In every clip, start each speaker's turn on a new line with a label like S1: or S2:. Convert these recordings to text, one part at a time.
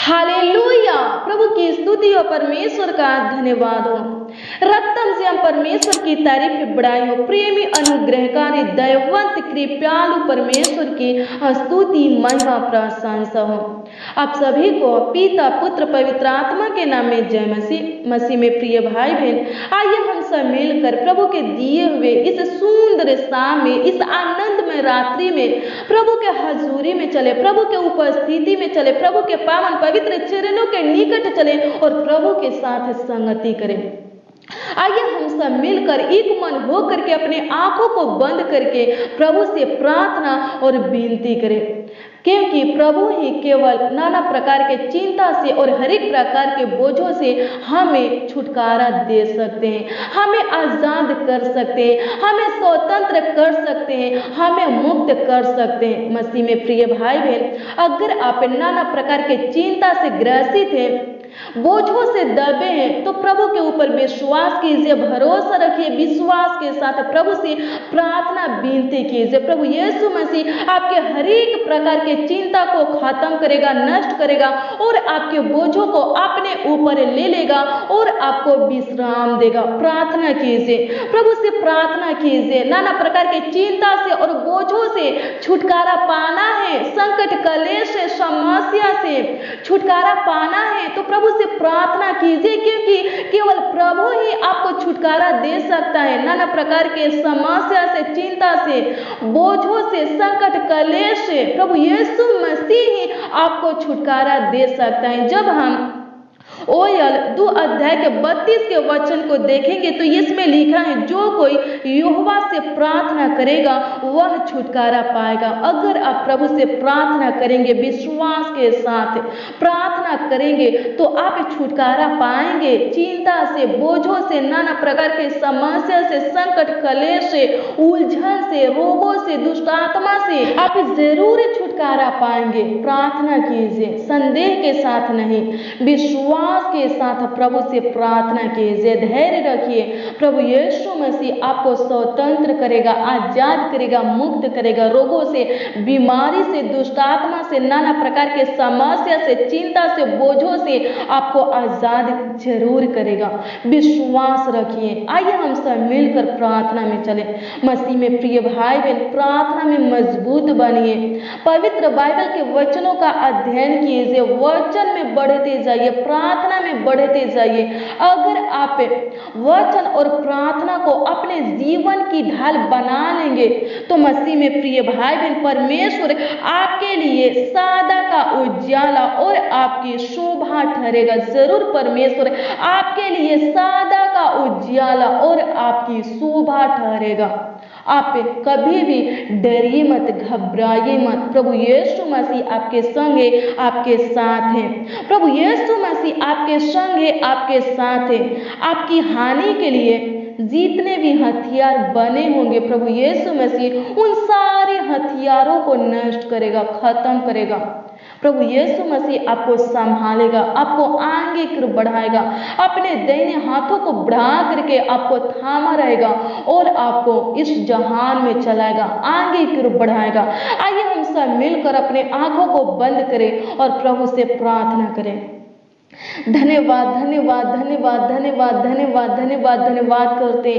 S1: Hallelujah. प्रभु की स्तुति हो, परमेश्वर का धन्यवाद हो। रत्तम से हम परमेश्वर की तारीफ बढ़ाई हो। प्रेमी अनुग्रहकारी दयावंत कृपालु परमेश्वर की स्तुति महिमा प्रशंसा हो। आप सभी को पिता पुत्र पवित्र आत्मा के नाम में जय मसीह में प्रिय भाई बहन, आइए हम सब मिलकर प्रभु के दिए हुए इस सुंदर शाम में, इस आनंदमय रात्रि में प्रभु के हजूरी में चले, प्रभु के उपस्थिति में चले, प्रभु के पावन पवित्र चरणों के निकट चले और प्रभु के साथ संगति करें। आइए हम सब मिलकर एक मन होकर के अपने आंखों को बंद करके प्रभु से प्रार्थना और विनती करें, क्योंकि प्रभु ही केवल नाना प्रकार के चिंता से और हर एक प्रकार के बोझों से हमें छुटकारा दे सकते हैं, हमें आजाद कर सकते हैं, हमें स्वतंत्र कर सकते हैं, हमें मुक्त कर सकते हैं। मसीह में प्रिय भाई बहन, अगर आप नाना प्रकार के चिंता से ग्रसित हैं, बोझों से दबे हैं, तो प्रभु के ऊपर विश्वास कीजिए, भरोसा रखिए, विश्वास के साथ प्रभु से प्रार्थना विनती कीजिए। प्रभु यीशु मसीह आपके हर एक प्रकार के चिंता को खत्म करेगा, नष्ट करेगा और आपके बोझों को अपने ऊपर ले लेगा और आपको विश्राम देगा। प्रार्थना कीजिए, प्रभु से प्रार्थना कीजिए। नाना प्रकार की चिंता से और बोझों से छुटकारा पाना है, संकट कलेश से, समस्या से छुटकारा पाना है तो प्रभु से प्रार्थना कीजिए, क्योंकि केवल प्रभु ही आपको छुटकारा दे सकता है। नाना प्रकार के समस्या से, चिंता से, बोझों से, संकट कलेश से प्रभु यीशु मसीह ही आपको छुटकारा दे सकता है। जब हम ओयल 2 अध्याय के 32 के वचन को देखेंगे तो इसमें लिखा है, जो कोई यहोवा से प्रार्थना करेगा वह छुटकारा पाएगा। अगर आप प्रभु से प्रार्थना करेंगे, विश्वास के साथ प्रार्थना करेंगे तो आप छुटकारा पाएंगे। चिंता से, बोझों से, नाना प्रकार के समस्या से, संकट कलेश से, उलझन से, रोगों से, दुष्ट आत्मा से आप जरूर छुटकारा पाएंगे। प्रार्थना कीजिए, संदेह के साथ नहीं, विश्वास के साथ प्रभु से प्रार्थना कीजिए। धैर्य रखिए, प्रभु यीशु मसीह आपको स्वतंत्र करेगा, आजाद करेगा, मुक्त करेगा। रोगों से, बीमारी से, दुष्ट आत्मा से, नाना प्रकार के समस्या से, चिंता से, बोझों से आपको आजाद जरूर करेगा। विश्वास रखिए। आइए हम सब मिलकर प्रार्थना में चले। मसीह में प्रिय भाई बहन, प्रार्थना में मजबूत बनिए, पवित्र बाइबल के वचनों का अध्ययन कीजिए, वचन में बढ़ते जाइए, प्रार्थना में बढ़ते जाइए। अगर आप वचन और प्रार्थना को अपने जीवन की ढाल बना लेंगे तो मसीह में प्रिय भाई बहन, परमेश्वर आपके लिए सादा का उजाला और आपकी शोभा ठहरेगा। जरूर परमेश्वर आपके लिए सादा का उजाला और आपकी शोभा ठहरेगा। आप कभी भी डरिए मत, घबराइए मत। प्रभु यीशु मसीह आपके संग है, आपके साथ है। प्रभु यीशु मसीह आपके संग है, आपके साथ है। आपकी हानि के लिए जितने भी हथियार बने होंगे, प्रभु यीशु मसीह उन सारे हथियारों को नष्ट करेगा, खत्म करेगा। प्रभु यीशु मसीह आपको संभालेगा, आपको आगे की ओर बढ़ाएगा, अपने दाहिने हाथों को बढ़ा करके आपको थामा रहेगा और आपको इस जहान में चलाएगा, आगे की ओर बढ़ाएगा। आइए हम सब मिलकर अपने आंखों को बंद करें और प्रभु से प्रार्थना करें। धन्यवाद, धन्यवाद, धन्यवाद, धन्यवाद, धन्यवाद, धन्यवाद, धन्यवाद करते।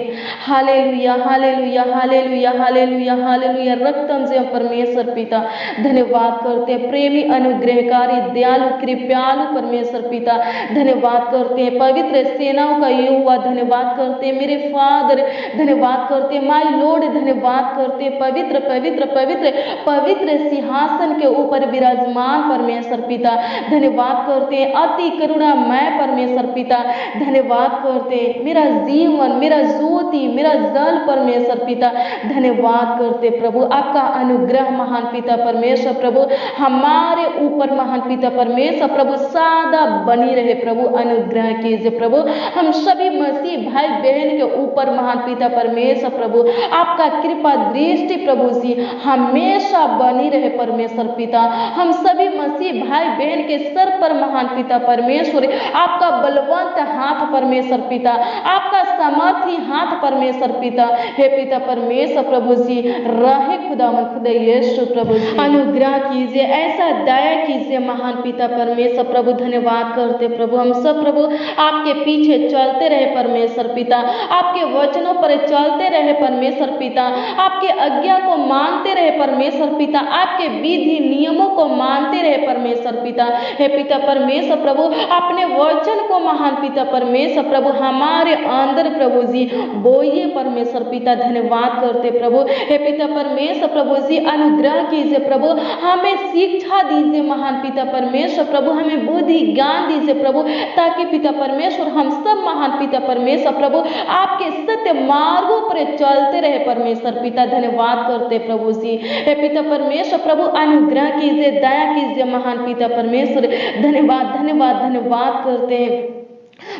S1: Hallelujah, hallelujah, hallelujah, hallelujah, hallelujah. रक्तम से परमेश्वर पिता धन्यवाद करते। प्रेमी अनुग्रहकारी दयालु कृपालु परमेश्वर पिता धन्यवाद करते। पवित्र सेनाओं का यहोवा धन्यवाद करते। मेरे फादर धन्यवाद करते। माय लॉर्ड धन्यवाद करते। पवित्र पवित्र पवित्र पवित्र सिंहासन के ऊपर विराजमान परमेश्वर पिता धन्यवाद करते। अति करुणा मैं परमेश्वर पिता धन्यवाद करते। मेरा जीवन, मेरा ज्योति, मेरा जल परमेश्वर पिता धन्यवाद करते। प्रभु आपका अनुग्रह महान पिता परमेश्वर प्रभु हमारे ऊपर महान पिता परमेश्वर प्रभु सदा बनी रहे। प्रभु अनुग्रह कीजिए। प्रभु हम सभी मसीह भाई बहन के ऊपर महान पिता परमेश्वर प्रभु आपका कृपा दृष्टि प्रभु जी हमेशा बनी रहे परमेश्वर पिता। हम सभी मसीह भाई बहन के सर पर महान पिता परमेश्वर परमेश्वर, आपका बलवंत हाथ परमेश्वर पिता, आपका सामर्थी हाथ परमेश्वर पिता, हे पिता परमेश्वर प्रभु जी, रहे खुदावंद खुदा यीशु प्रभु जी, अनुग्रह कीजिए, ऐसा दया कीजिए महान पिता परमेश्वर प्रभु। धन्यवाद करते प्रभु, हम सब प्रभु आपके पीछे चलते रहे परमेश्वर पिता, आपके वचनों पर चलते रहे परमेश्वर पिता, आपके आज्ञा को मानते रहे परमेश्वर पिता, आपके विधि नियमों को मानते रहे परमेश्वर पिता। हे पिता परमेश्वर प्रभु, अपने वचन को महान पिता परमेश्वर प्रभु हमारे अंदर प्रभु जी बोइए परमेश्वर पिता। धन्यवाद करते प्रभु, हे पिता परमेश्वर प्रभु जी, अनुग्रह कीजिए प्रभु, हमें शिक्षा दीजिए महान पिता परमेश्वर प्रभु, हमें बुद्धि ज्ञान दीजिए प्रभु, ताकि पिता परमेश्वर हम सब महान पिता परमेश्वर प्रभु आपके सत्य मार्गों पर चलते रहे परमेश्वर पिता। धन्यवाद करते प्रभु जी, हे पिता परमेश्वर प्रभु, अनुग्रह कीजिए, दया कीजिए महान पिता परमेश्वर। धन्यवाद धन्यवाद धन्यवाद करते हैं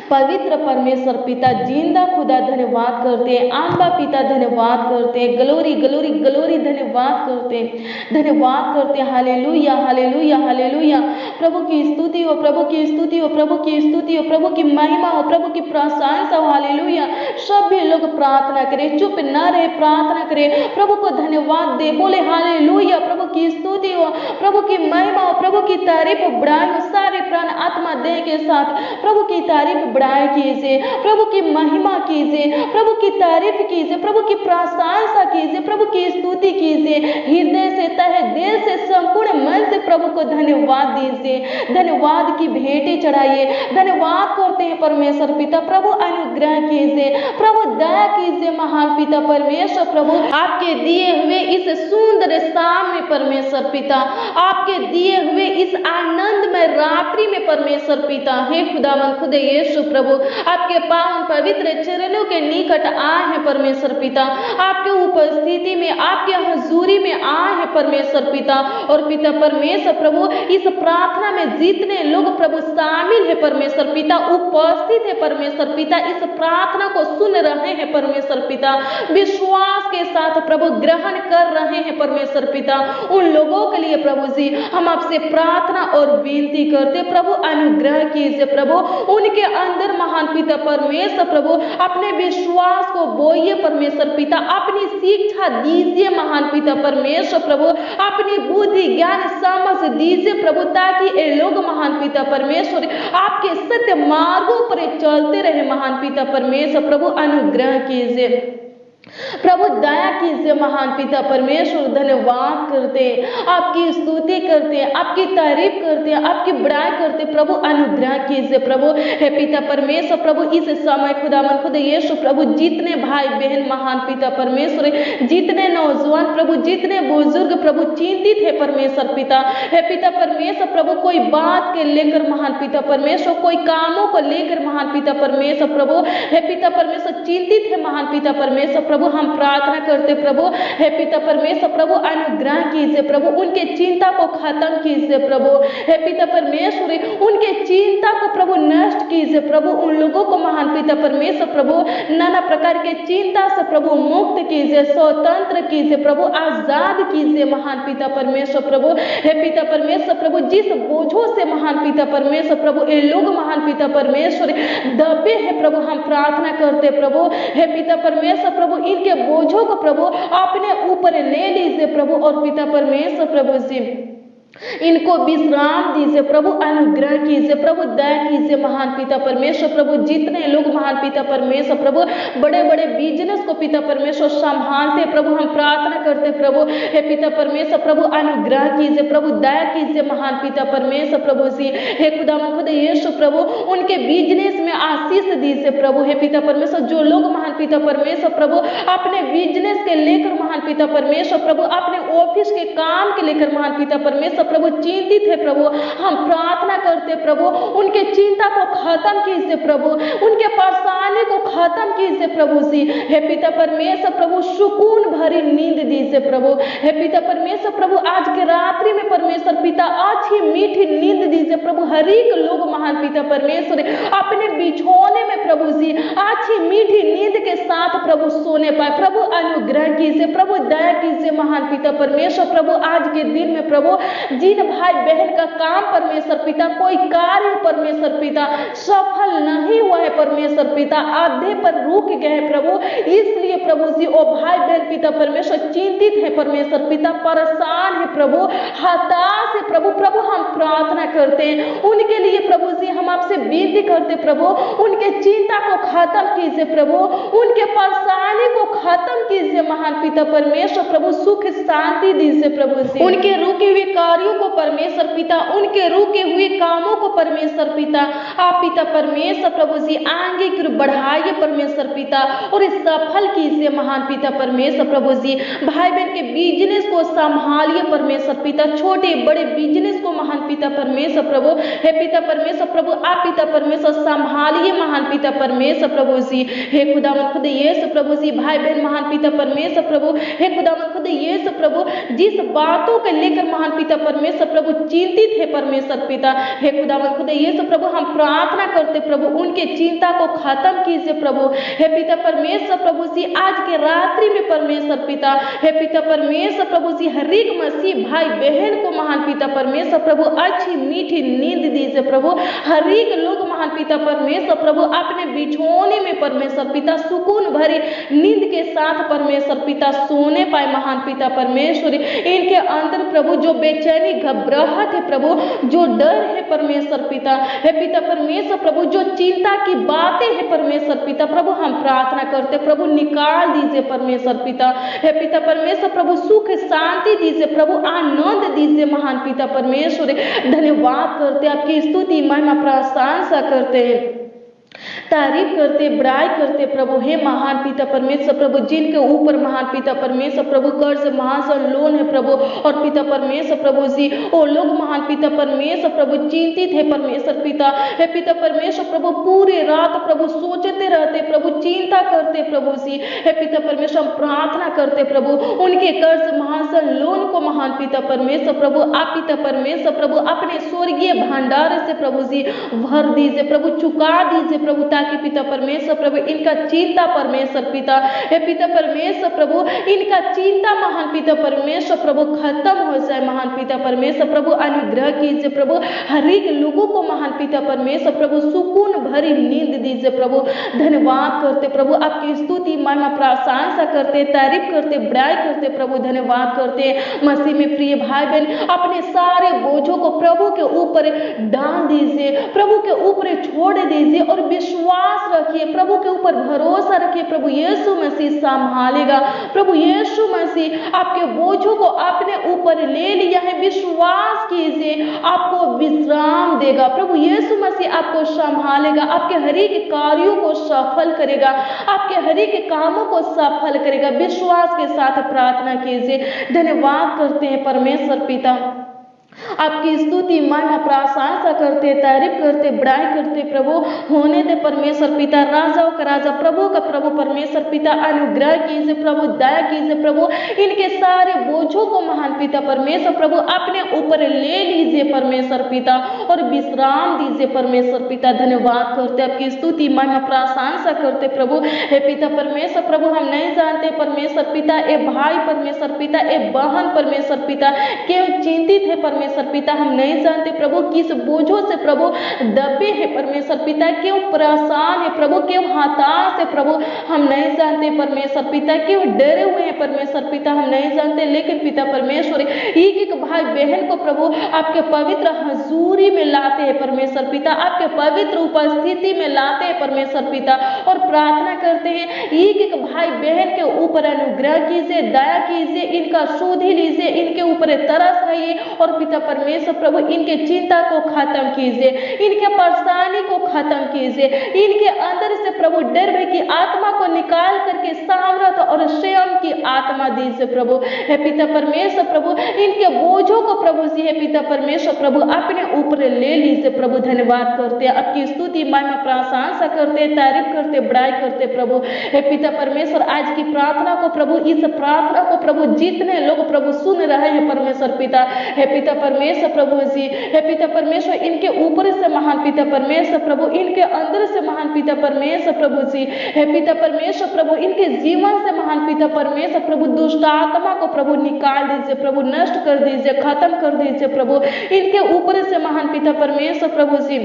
S1: पवित्र परमेश्वर पिता, जिंदा खुदा, धन्यवाद करते हैं आंबा पिता, धन्यवाद करते हैं, ग्लोरी ग्लोरी ग्लोरी, धन्यवाद करते हैं, धन्यवाद करते हैं। हालेलुया हालेलुया हालेलुया, प्रभु की स्तुति हो, प्रभु की स्तुति हो, प्रभु की स्तुति हो, प्रभु की महिमा हो, प्रभु की प्रशंसा हो। हालेलुया, सभी लोग प्रार्थना करें, चुप न रहे, प्रार्थना करें, प्रभु को धन्यवाद दे, बोले हालेलुया, प्रभु की स्तुति हो, प्रभु की महिमा हो, प्रभु की तारीफ हो, बड़ाई हो, सारे प्राण आत्मा देह के साथ प्रभु की तारीफ बड़ाई कीजिए, प्रभु की महिमा कीजिए, प्रभु की तारीफ कीजिए, प्रभु की प्रशंसा कीजिए, प्रभु की स्तुति कीजिए, हृदय से, तहे दिल से, संपूर्ण मन से प्रभु को धन्यवाद दीजिए, धन्यवाद की भेंटें चढ़ाइए। धन्यवाद करते हैं परमेश्वर पिता, प्रभु अनुग्रह कीजिए, प्रभु दया कीजिए महान पिता परमेश्वर प्रभु, आपके दिए हुए इस सुंदर शाम में परमेश्वर पिता, आपके दिए हुए इस आनंदमय रात्रि में परमेश्वर पिता, हे खुदावंद खुदा यीशु प्रभु, आपके पावन पवित्र चरणों के निकट आए हैं परमेश्वर पिता, आपके उपस्थिति में, आपके हजूरी में आए हैं परमेश्वर पिता। और पिता परमेश्वर प्रभु, इस प्रार्थना में जितने लोग प्रभु शामिल है परमेश्वर पिता, उपस्थित है परमेश्वर पिता, इस प्रार्थना को सुन रहे हैं परमेश्वर पिता, विश्वास के साथ प्रभु ग्रहण कर रहे हैं परमेश्वर पिता, उन लोगों के लिए प्रभु जी हम आपसे प्रार्थना और विनती करते प्रभु, अनुग्रह कीजिए प्रभु, उनके अंदर महान पिता परमेश्वर प्रभु अपने विश्वास को बोइए परमेश्वर पिता, अपनी शिक्षा दीजिए महान पिता परमेश्वर प्रभु, अपनी बुद्धि ज्ञान समझ दीजिए प्रभु, ताकि ये लोग महान पिता परमेश्वर आपके सत्य मार्गों पर चलते रहे महान पिता परमेश्वर प्रभु। अनुग्रह कीजिए प्रभु, दया कीजिए महान पिता परमेश्वर। धन्यवाद करते, आपकी स्तुति करते, आपकी तारीफ करते, आपकी बड़ाई करते प्रभु, अनुग्रह कीजिए प्रभु। हे पिता परमेश्वर प्रभु, इस समय खुदावंद खुदा यीशु प्रभु, जितने भाई बहन महान पिता परमेश्वर, जितने नौजवान प्रभु, जितने बुजुर्ग प्रभु चिंतित है परमेश्वर पिता, हे पिता परमेश्वर प्रभु, कोई बात के लेकर महान पिता परमेश्वर, कोई कामों को लेकर महान पिता परमेश्वर प्रभु, हे पिता परमेश्वर चिंतित है महान पिता परमेश्वर प्रभु, हम प्रार्थना करते प्रभु, हे पिता परमेश्वर प्रभु, अनुग्रह कीजिए प्रभु, उनके चिंता को खत्म कीजिए प्रभु, हे पिता परमेश्वर, उनके चिंता को प्रभु नष्ट कीजिए प्रभु, उन लोगों को महान पिता परमेश्वर प्रभु नाना प्रकार के चिंता से प्रभु मुक्त कीजिए, स्वतंत्र कीजिए प्रभु, आजाद कीजिए महान पिता परमेश्वर प्रभु। हे पिता परमेश्वर प्रभु, जिस बोझों से महान पिता परमेश्वर प्रभु ये लोग महान पिता परमेश्वर दबे हैं प्रभु, हम प्रार्थना करते प्रभु, हे पिता परमेश्वर प्रभु, इनके बोझों को प्रभु अपने ऊपर ले लीजिए प्रभु, और पिता परमेश्वर प्रभु जी इनको विश्राम दीजिए प्रभु, अनुग्रह कीजिए प्रभु, दया कीजिए महान पिता परमेश्वर प्रभु, जितने लोग महान पिता परमेश्वर प्रभु बड़े बड़े बिजनेस को पिता परमेश्वर संभालते प्रभु, हम प्रार्थना करते प्रभु, हे पिता परमेश्वर प्रभु, अनुग्रह कीजिए प्रभु, दया कीजिए महान पिता परमेश्वर प्रभु जी, हे खुदावंद खुदा यीशु प्रभु, उनके बिजनेस में आशीष दीजिए प्रभु, हे पिता परमेश्वर, जो लोग महान पिता परमेश्वर प्रभु अपने बिजनेस के लेकर महान पिता परमेश्वर प्रभु, अपने ऑफिस के काम के लेकर महान पिता परमेश्वर प्रभु चिंतित है प्रभु, हम प्रार्थना करते प्रभु, उनके चिंता को खत्म कीजिए प्रभु, उनके परेशानी को खत्म कीजिए प्रभु जी, हे पिता परमेश्वर प्रभु, सुकून भरी नींद दीजिए प्रभु, हे पिता परमेश्वर प्रभु, आज के रात्रि में परमेश्वर पिता अच्छी मीठी नींद दीजिए प्रभु, हर एक लोग महान महान पिता परमेश्वर अपने बिछौने में प्रभु जी अच्छी मीठी नींद के साथ प्रभु सोने पाए। प्रभु अनुग्रह कीजिए, प्रभु दया कीजिए महान पिता परमेश्वर। प्रभु आज के दिन में प्रभु जिन भाई बहन का काम परमेश्वर पिता, कोई कार्य परमेश्वर पिता सफल नहीं हुआ है परमेश्वर पिता, आधे पर रुक गए हैं प्रभु, इसलिए प्रभु जी ओ भाई बहन पिता परमेश्वर चिंतित है परमेश्वर पिता, परेशान है प्रभु, हताश है प्रभु। प्रभु हम प्रार्थना करते हैं उनके लिए प्रभु जी, हम आपसे विनती करते प्रभु, उनके चिंता को खत्म कीजिए प्रभु, उनके परेशानी को खत्म कीजिए महान पिता परमेश्वर। प्रभु सुख शांति दीजिए प्रभु जी, उनके रुके हुए कार्यों को परमेश्वर पिता, उनके रुके हुए कामों को परमेश्वर पिता आप पिता परमेश्वर प्रभु जी आगे की बढ़ाइए परमेश्वर पिता, और इस सफल कीजिए महान पिता परमेश्वर प्रभु जी। भाई बहन के बिजनेस को संभालिए परमेश्वर पिता, छोटे बड़े बिजनेस को महान पिता परमेश्वर प्रभु, हे पिता परमेश्वर प्रभु आप पिता परमेश्वर संभालिए महान पिता परमेश्वर प्रभु जी। हे खुदावन खुद यीशु प्रभु जी, भाई बहन महान पिता परमेश्वर प्रभु, हे खुदावन खुद यीशु प्रभु जिस बातों को लेकर महान पिता परमेश्वर प्रभु चिंतित है परमेश्वर पिता, हे खुदावन खुद यीशु प्रभु हम प्रार्थना करते प्रभु उनके चिंता को खत्म कीजिए प्रभु, हे पिता परमेश्वर प्रभु जी आज के रात्रि में परमेश्वर पिता, हे पिता परमेश्वर प्रभु जी हर एक मसीह भाई बहन को महान पिता परमेश्वर प्रभु अच्छी मीठी नींद दीजिए प्रभु। हर एक लोग महान पिता परमेश्वर प्रभु अपने बिछौने में परमेश्वर पिता सुकून भरी नींद के साथ परमेश्वर पिता सोने पाए महान पिता परमेश्वर। इनके अंदर प्रभु जो बेचैनी घबराहट है प्रभु, जो डर है परमेश्वर पिता, हे पिता परमेश्वर प्रभु जो चिंता की बातें है परमेश्वर पिता, प्रभु हम प्रार्थना करते प्रभु निकाल दीजिए परमेश्वर पिता, हे पिता परमेश्वर प्रभु सुख शांति दीजिए प्रभु, आनंद दीजिए महान पिता परमेश्वर। धन्यवाद करते, आपकी स्तुति महिमा प्रशंसा करते हैं, तारीफ करते, बड़ाई करते प्रभु। हे महान पिता परमेश्वर प्रभु जिनके ऊपर महान पिता परमेश्वर प्रभु कर्ज महासन लोन है प्रभु, और पिता परमेश्वर प्रभु जी ओ लोग महान पिता परमेश्वर प्रभु चिंतित है परमेश्वर पिता, हे पिता परमेश्वर प्रभु पूरी रात प्रभु सोचते रहते प्रभु, चिंता करते प्रभु जी, हे पिता परमेश्वर हम प्रार्थना करते प्रभु उनके कर्ज महासन लोन को महान पिता परमेश्वर प्रभु आप पिता परमेश्वर प्रभु अपने स्वर्गीय भंडार से प्रभु जी भर दीजिए प्रभु, चुका दीजिए प्रभु, ताकि पिता परमेश्वर प्रभु इनका चिंता परमेश्वर पिता, हे पिता परमेश्वर प्रभु इनका चिंता महान पिता परमेश्वर प्रभु खत्म हो जाए महान पिता परमेश्वर प्रभु। अनुग्रह कीजिए प्रभु, हर एक लोगों को महान पिता परमेश्वर प्रभु सुकून भरी नींद दीजिए प्रभु। धन्यवाद करते प्रभु, आपकी स्तुति महिमा प्रशंसा करते, तारीफ करते, बड़ाई करते प्रभु, धन्यवाद करते। मसीह में प्रिय भाई बहन अपने सारे बोझों को प्रभु के ऊपर डाल दीजिए, प्रभु के ऊपर छोड़ दीजिए और विश्वास रखिए, प्रभु के ऊपर भरोसा रखिए। प्रभु यीशु मसीह संभालेगा, प्रभु यीशु मसीह आपके बोझों को अपने ऊपर ले लिया है, विश्वास कीजिए आपको विश्राम देगा। प्रभु यीशु मसीह आपको संभालेगा, आपके हर एक कार्यों को सफल करेगा, आपके हर एक कामों को सफल करेगा। विश्वास के साथ प्रार्थना कीजिए। धन्यवाद करते हैं परमेश्वर पिता, आपकी स्तुति महिमा प्रशंसा करते, तारीफ करते, बड़ाई करते प्रभु। होने दे परमेश्वर पिता, राजाओं का राजा प्रभु का प्रभु परमेश्वर पिता, अनुग्रह कीजिए प्रभु, दया कीजिए प्रभु, इनके सारे बोझों को महान पिता परमेश्वर प्रभु अपने ऊपर ले लीजिए परमेश्वर पिता, और विश्राम दीजिए परमेश्वर पिता। धन्यवाद करते, आपकी स्तुति महिमा प्रशंसा करते प्रभु। हे पिता परमेश्वर प्रभु हम नहीं जानते परमेश्वर पिता ए भाई परमेश्वर पिता, ए बहन परमेश्वर पिता क्यों चिंतित है परमेश्वर पिता, हम नहीं जानते प्रभु किस बोझों से प्रभु दबे है परमेश्वर पिता, क्यों परेशान है प्रभु, क्यों हताश है प्रभु, हम नहीं जानते परमेश्वर पिता, क्यों डरे हुए हैं परमेश्वर पिता, हम नहीं जानते। लेकिन पिता परमेश्वर एक एक भाई बहन को प्रभु आपके पवित्र हजूरी में लाते हैं परमेश्वर पिता, आपके पवित्र उपस्थिति में लाते हैं परमेश्वर पिता, और प्रार्थना करते हैं एक एक भाई बहन के ऊपर अनुग्रह कीजिए, दया कीजिए, इनका सुधि लीजिए, इनके ऊपर तरस खाइए, और पिता परमेश्वर प्रभु इनके चिंता को खत्म कीजिए, इनके परेशानी को खत्म कीजिए, इनके अंदर से प्रभु डर भय की आत्मा को निकाल करके सामर्थ और स्वयं की आत्मा दीजिए प्रभु। हे पिता परमेश्वर प्रभु इनके बोझों को प्रभु जी हे पिता परमेश्वर प्रभु अपने ऊपर ले लीजिए प्रभु। धन्यवाद करते, आपकी स्तुति महिमा प्रशंसा करते, तारीफ करते, बड़ाई करते प्रभु। हे पिता परमेश्वर आज की प्रार्थना को प्रभु, इस प्रार्थना को प्रभु जितने लोग प्रभु सुन रहे हैं परमेश्वर पिता, हे पिता परमेश्वर प्रभु जी, हे पिता परमेश्वर, इनके ऊपर से महान पिता परमेश्वर प्रभु, इनके अंदर से महान पिता परमेश्वर प्रभु जी, हे पिता परमेश्वर प्रभु, इनके जीवन से महान पिता परमेश्वर प्रभु, दुष्ट आत्मा को प्रभु निकाल दीजिए प्रभु, नष्ट कर दीजिए, खत्म कर दीजिए प्रभु, इनके ऊपर से महान पिता परमेश्वर प्रभु जी,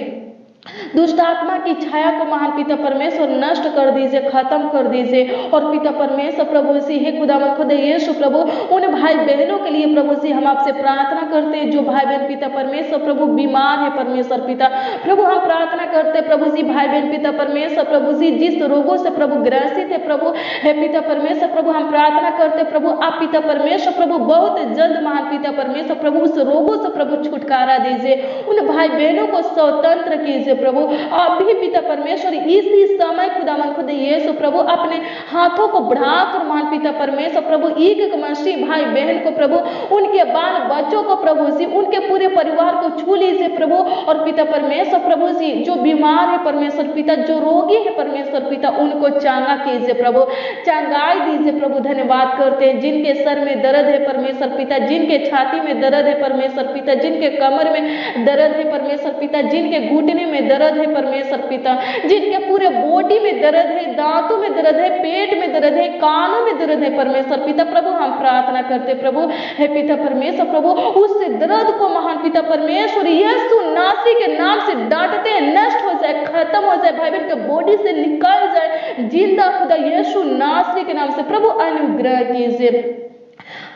S1: दुष्ट आत्मा की छाया को महान पिता परमेश्वर नष्ट कर दीजिए, खत्म कर दीजिए। और पिता परमेश्वर प्रभु जी, हे खुदावंद खुदा यीशु प्रभु, उन भाई बहनों के लिए प्रभु जी हम आपसे प्रार्थना करते हैं जो भाई बहन पिता परमेश्वर प्रभु बीमार है परमेश्वर पिता प्रभु, हम प्रार्थना करते प्रभु जी, भाई बहन पिता परमेश्वर प्रभु जी जिस रोगों से प्रभु ग्रसित है प्रभु, हे पिता परमेश्वर प्रभु, हम प्रार्थना करते प्रभु, आप पिता परमेश्वर प्रभु बहुत जल्द महान पिता परमेश्वर प्रभु उस रोगों से प्रभु छुटकारा दीजिए, उन भाई बहनों को स्वतंत्र कीजिए प्रभु। अभी पिता परमेश्वर इसी समय खुदावंद खुदा यीशु प्रभु अपने हाथों को बढ़ाकर महान पिता परमेश्वर प्रभु एक एक मसीह भाई बहन को प्रभु, उनके बाल बच्चों को प्रभु जी, उनके पूरे परिवार को छू लीजिए प्रभु। और पिता परमेश्वर प्रभु जी जो बीमार है परमेश्वर पिता, जो रोगी है परमेश्वर पिता, उनको चंगा कीजिए प्रभु, चंगाई दीजिए प्रभु। धन्यवाद करते हैं जिनके सर में दर्द है परमेश्वर पिता, जिनके छाती में दर्द है परमेश्वर पिता, जिनके कमर में दर्द है परमेश्वर पिता, जिनके घुटने में दर्द है परमेश्वर पिता, जिनके पूरे बॉडी में दर्द है, दांतों में दर्द है, पेट में दर्द है, कानों में दर्द है परमेश्वर पिता प्रभु, हम प्रार्थना करते प्रभु, हे पिता परमेश्वर प्रभु, उस दर्द को महान पिता परमेश्वर यीशु नासरी के नाम से डांटते हैं, नष्ट हो जाए, खत्म हो जाए, भाई बहन के बॉडी से निकल जाए, जिंदा खुदा यीशु नासरी के नाम से प्रभु अनुग्रह कीजिए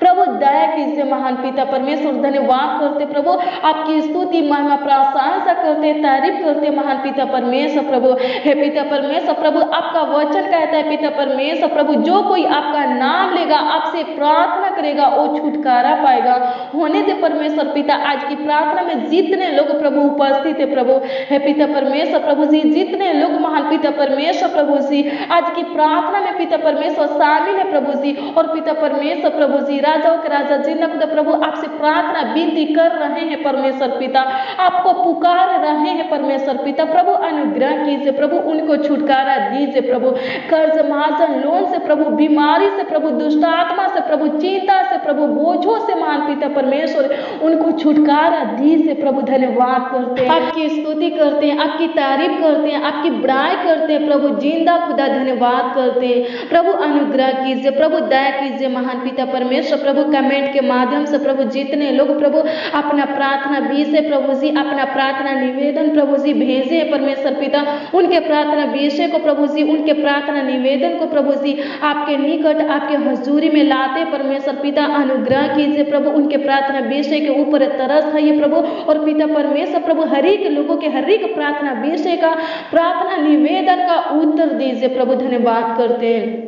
S1: प्रभु, दया कीजिए महान पिता परमेश्वर। धन्यवाद करते प्रभु, आपकी स्तुति महिमा प्रशंसा करते, तारीफ करते महान पिता परमेश्वर प्रभु, हे पिता परमेश्वर प्रभु, आपका वचन कहता है पिता परमेश्वर प्रभु, जो कोई आपका नाम लेगा, आपसे प्रार्थना करेगा, वो छुटकारा पाएगा। होने दे परमेश्वर पिता, आज की प्रार्थना में जितने लोग प्रभु उपस्थित है प्रभु, हे पिता परमेश्वर प्रभु जी, जितने लोग महान पिता परमेश्वर प्रभु जी आज की प्रार्थना में पिता परमेश्वर शामिल है प्रभु जी, और पिता परमेश्वर प्रभु जी राजाओं के राजा जिन्नत प्रभु आपसे प्रार्थना विनती कर रहे हैं परमेश्वर पिता, आपको पुकार रहे हैं परमेश्वर पिता प्रभु, अनुग्रह कीजिए प्रभु, उनको छुटकारा दीजिए प्रभु, कर्ज महाजन लोन से प्रभु, बीमारी से प्रभु, दुष्ट आत्मा से प्रभु, चिंता से प्रभु, बोझों से महान पिता परमेश्वर उनको छुटकारा दीजिए प्रभु। धन्यवाद करते हैं, आपकी स्तुति करते हैं, आपकी तारीफ करते हैं, आपकी बड़ाई करते हैं प्रभु, जिंदा खुदा धन्यवाद करते हैं प्रभु, अनुग्रह कीजिए प्रभु, दया कीजिए महान पिता परमेश्वर प्रभु। कमेंट के माध्यम से प्रभु जितने लोग प्रभु अपना प्रार्थना विषय प्रभु जी, अपना प्रार्थना निवेदन प्रभु जी भेजे परमेश्वर पिता, उनके प्रार्थना विषय को प्रभु जी, उनके प्रार्थना निवेदन को प्रभु जी आपके निकट, आपके हजूरी में लाते परमेश्वर पिता, अनुग्रह कीजिए प्रभु, उनके प्रार्थना विषय के ऊपर तरस खाइए प्रभु। और पिता परमेश्वर प्रभु हर एक लोगों के हर एक प्रार्थना विषय का, प्रार्थना निवेदन का उत्तर दीजिए प्रभु। धन्यवाद करते हैं,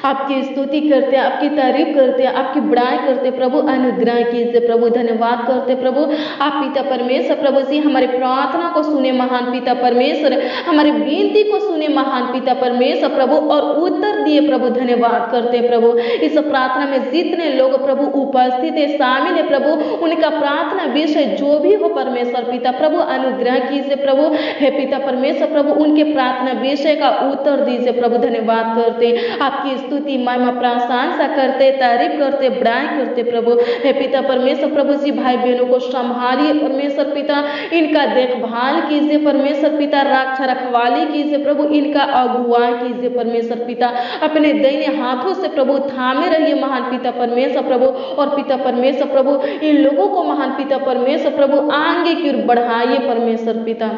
S1: आपकी स्तुति करते हैं, आपकी तारीफ करते हैं, आपकी बड़ाई करते प्रभु, अनुग्रह कीजिए प्रभु। धन्यवाद करते प्रभु, आप पिता परमेश्वर प्रभु जी हमारे प्रार्थना को सुने महान पिता परमेश्वर, हमारे विनती को सुने महान पिता परमेश्वर प्रभु, और उत्तर दिए प्रभु। धन्यवाद करते प्रभु, इस प्रार्थना में जितने लोग प्रभु उपस्थित है, शामिल है प्रभु, उनका प्रार्थना विषय जो भी हो परमेश्वर पिता प्रभु, अनुग्रह कीजिए प्रभु, हे पिता परमेश्वर प्रभु, उनके प्रार्थना विषय का उत्तर दीजिए प्रभु। धन्यवाद करते, आपकी स्तुति महिमा प्रशंसा करते, तारीफ करते, बड़ाई करते प्रभु, हे पिता परमेश्वर प्रभु जी भाई बहनों को संभालिए परमेश्वर पिता, इनका देखभाल कीजिए परमेश्वर पिता, रक्षा रखवाली कीजिए प्रभु, इनका अगुवाई कीजिए परमेश्वर पिता, अपने दाहिने हाथों से प्रभु थामे रहिए महान पिता परमेश्वर प्रभु। और पिता परमेश्वर प्रभु इन लोगों को महान पिता परमेश्वर प्रभु आगे की ओर बढ़ाइए परमेश्वर पिता।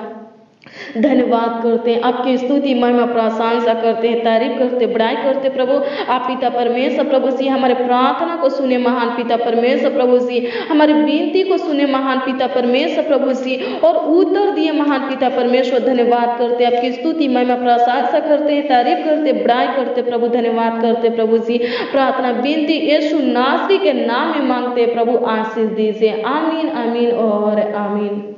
S1: धन्यवाद करते हैं, आपकी स्तुति महिमा प्रशंसा करते हैं, तारीफ करते, बड़ाई करते प्रभु। आप पिता परमेश्वर प्रभु जी हमारे प्रार्थना को सुने महान पिता परमेश्वर प्रभु जी, हमारी विनती को सुने महान पिता परमेश्वर प्रभु जी, और उत्तर दिए महान पिता परमेश्वर। धन्यवाद करते, आपकी स्तुति महिमा प्रशंसा करते हैं, तारीफ करते, बड़ाई करते प्रभु। धन्यवाद करते प्रभु जी, प्रार्थना विनती यीशु नासरी के नाम में मांगते प्रभु, आशीष दीजिए। आमीन, आमीन और आमीन।